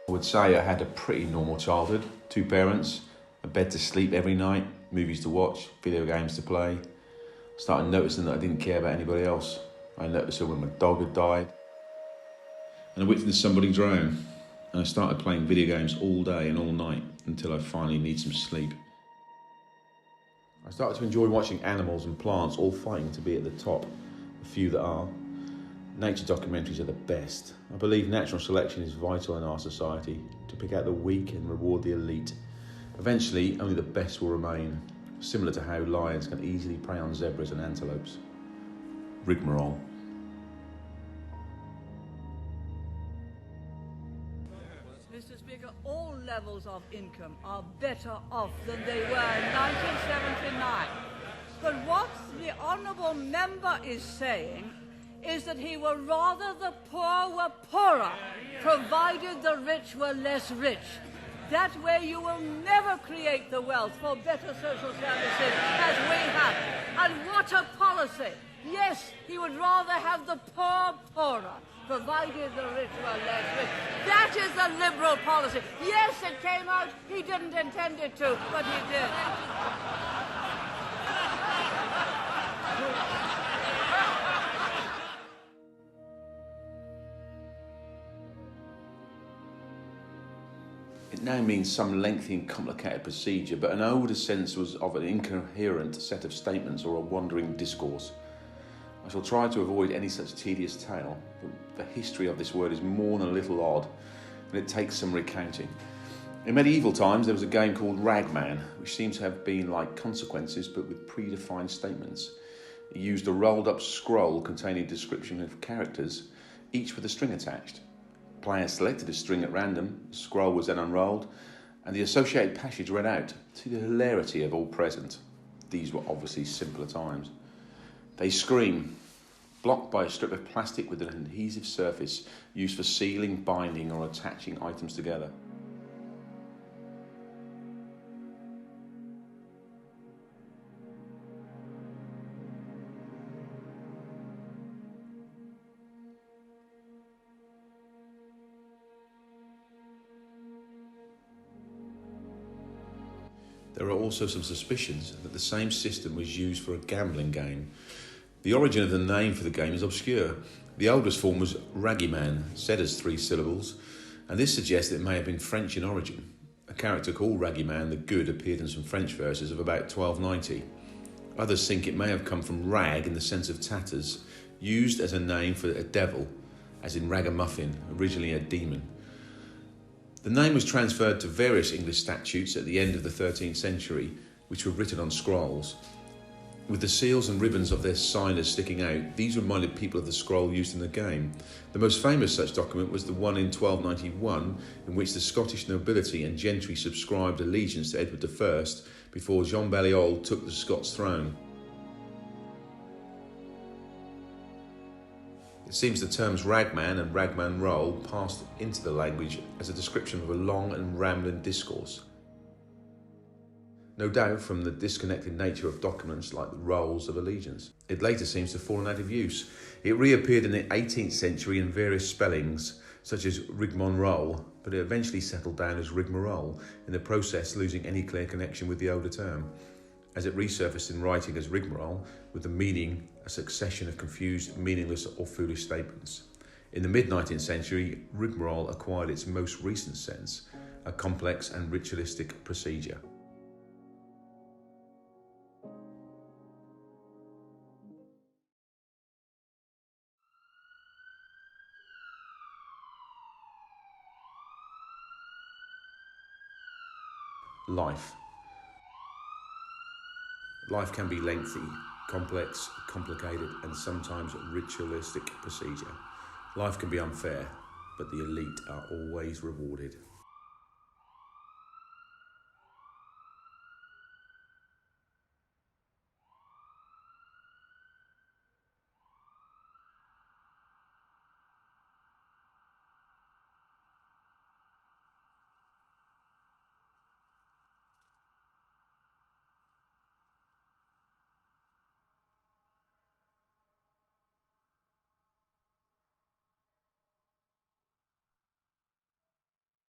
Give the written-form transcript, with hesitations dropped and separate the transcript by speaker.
Speaker 1: I would say I had a pretty normal childhood. 2 parents, a bed to sleep every night, movies to watch, video games to play. I started noticing that I didn't care about anybody else. I noticed it when my dog had died. And I witnessed somebody drown. And I started playing video games all day and all night until I finally need some sleep. I started to enjoy watching animals and plants all fighting to be at the top, the few that are. Nature documentaries are the best. I believe natural selection is vital in our society to pick out the weak and reward the elite. Eventually, only the best will remain, similar to how lions can easily prey on zebras and antelopes. Rigmarole.
Speaker 2: Mr. Speaker, all levels of income are better off than they were in 1979. But what the honourable member is saying is that he would rather the poor were poorer, provided the rich were less rich. That way you will never create the wealth for better social services as we have. And what a policy! Yes, he would rather have the poor poorer, provided the rich were less rich. That is the Liberal policy. Yes, it came out, he didn't intend it to, but he did.
Speaker 1: It now means some lengthy and complicated procedure, but an older sense was of an incoherent set of statements or a wandering discourse. I shall try to avoid any such tedious tale, but the history of this word is more than a little odd, and it takes some recounting. In medieval times, there was a game called Ragman, which seems to have been like Consequences, but with predefined statements. It used a rolled-up scroll containing a description of characters, each with a string attached. Player selected a string at random, the scroll was then unrolled, and the associated passage read out, to the hilarity of all present. These were obviously simpler times. They scream, blocked by a strip of plastic with an adhesive surface used for sealing, binding, or attaching items together. There are also some suspicions that the same system was used for a gambling game. The origin of the name for the game is obscure. The oldest form was Raggyman, said as 3 syllables, and this suggests that it may have been French in origin. A character called Raggyman the Good appeared in some French verses of about 1290. Others think it may have come from rag in the sense of tatters, used as a name for a devil, as in ragamuffin, originally a demon. The name was transferred to various English statutes at the end of the 13th century, which were written on scrolls. With the seals and ribbons of their signers sticking out, these reminded people of the scroll used in the game. The most famous such document was the one in 1291, in which the Scottish nobility and gentry subscribed allegiance to Edward I before Jean Balliol took the Scots throne. It seems the terms ragman and ragman roll passed into the language as a description of a long and rambling discourse. No doubt from the disconnected nature of documents like the rolls of allegiance. It later seems to have fallen out of use. It reappeared in the 18th century in various spellings, such as rigmarole, but it eventually settled down as rigmarole, in the process losing any clear connection with the older term, as it resurfaced in writing as rigmarole, with the meaning a succession of confused, meaningless or foolish statements. In the mid-19th century, rigmarole acquired its most recent sense, a complex and ritualistic procedure. Life. Life can be lengthy, complex, complicated, and sometimes ritualistic procedure. Life can be unfair, but the elite are always rewarded.